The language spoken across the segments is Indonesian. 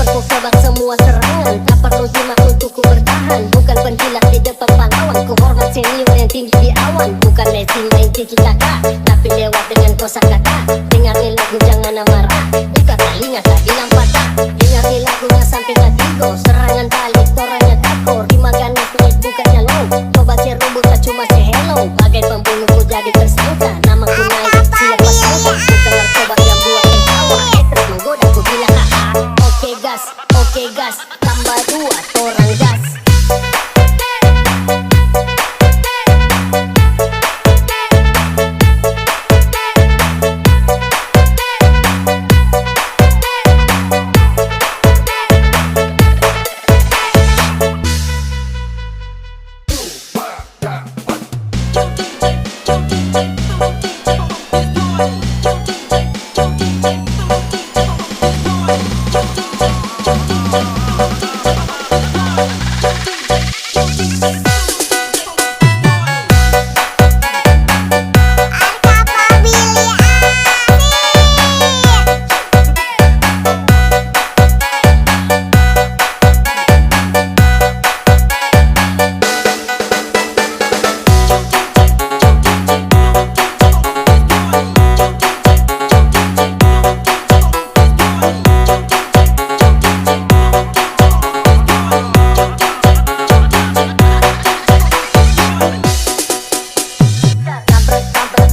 Rapperku sebab semua serangan, tak perlu jimat untuk ku bertahan. Bukan penjilat di depan pahlawan, ku hormat senior yang tinggi di awan. Bukan Messi main tiki taka, tapi lewat dengan kosakata. Dengarkan lagu jangan amarah, buka telinga tak bilang patah. Dengarkan lagunya sampai ketigo, serangan balik toranya takor. Rima ganas naik bukannya low, coba si rubuh tak cuma si hello. Bagai pembunuh ku jadi tersangka, nama ku naik siapa sangka. Bukan narkoba yang buat ketawa, haters menggoda ku bilang haha. Oke gas, tambah 2 torang gas.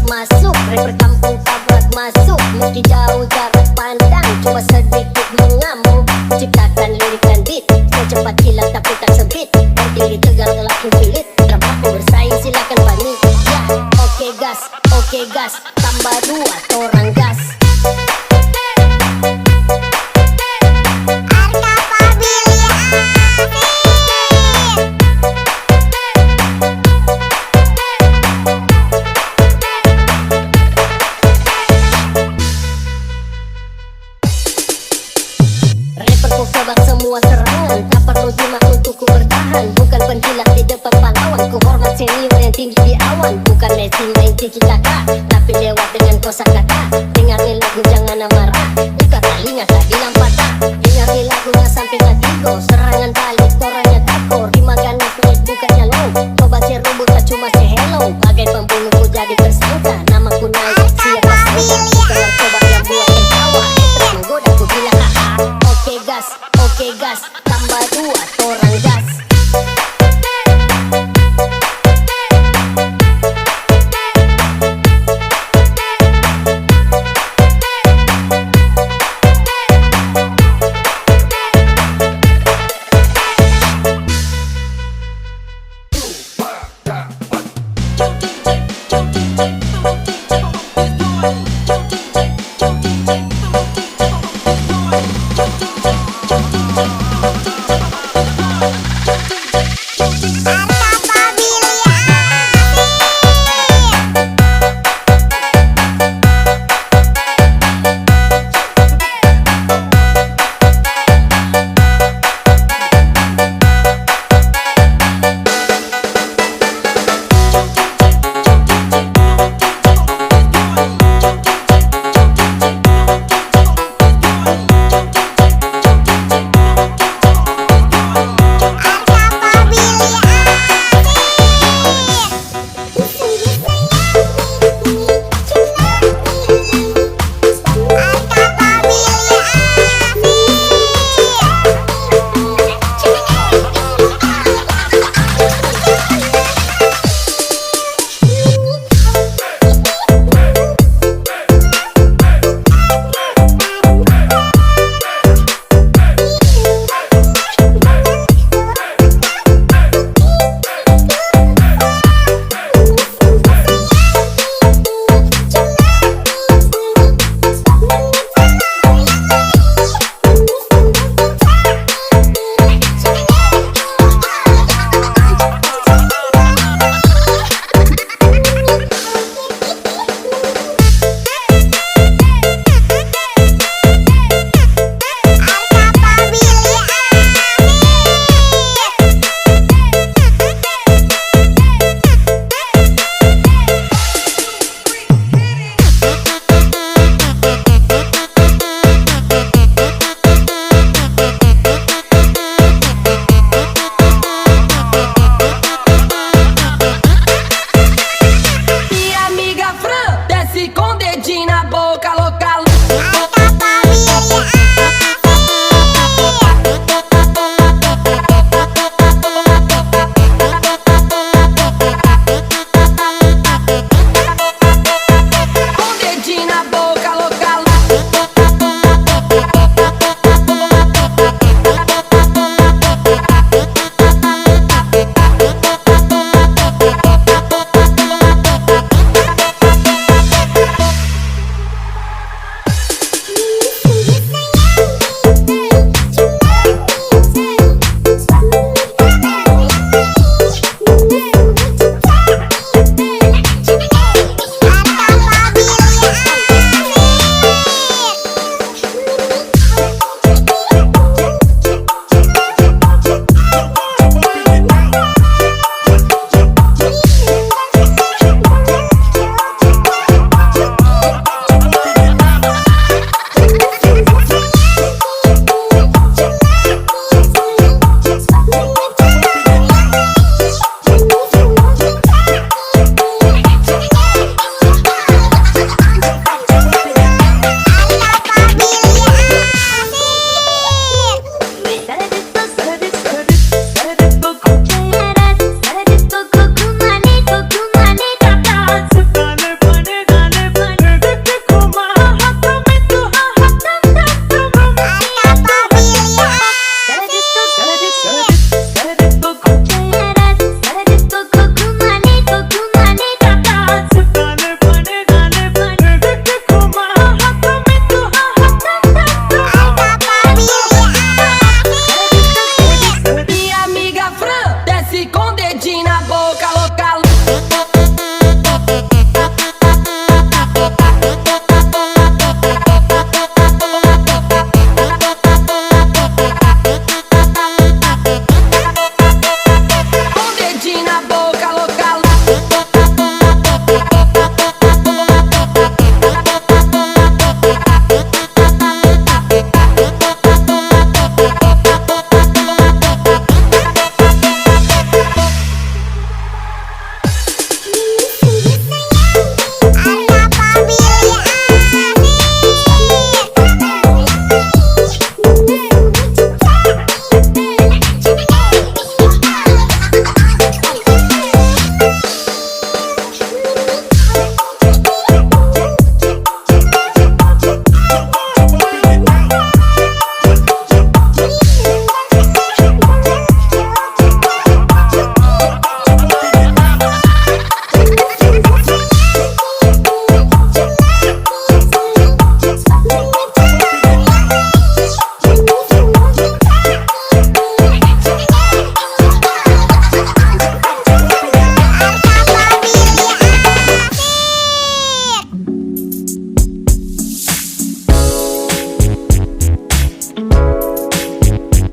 Masuk, rapper kampung tabrak masuk. Meski jauh jarak pandang, cuma sedikit mengamuk. Ciptakan lirik dan beat, secepat kilat tapi tak sempit. Berdiri tegar lelaki pilit, terbaku bersaing silakan bani. Ya, oke gas, tambah 2 torang gas. Rapperku sebab semua serangan, tak perlu jimat untuk ku bertahan. Bukan penjilat di depan pahlawan, ku hormat senior yang tinggi di awan. Bukan Messi main tiki taka, tapi lewat dengan kosakata. Dengarkan lagu jangan amarah, buka telinga tak bilang patah. Dengarkan lagunya sampai ketigo, serangan balik toranya takor. Rima ganas naik bukannya low, coba si rubuh tak cuma si hello. Bagai pembunuh ku jadi tersangka, nama ku naik siapa sangka. Bukan narkoba yang buat ketawa, haters menggoda ku bilang haha. Oke gas, tambah 2 torang gas.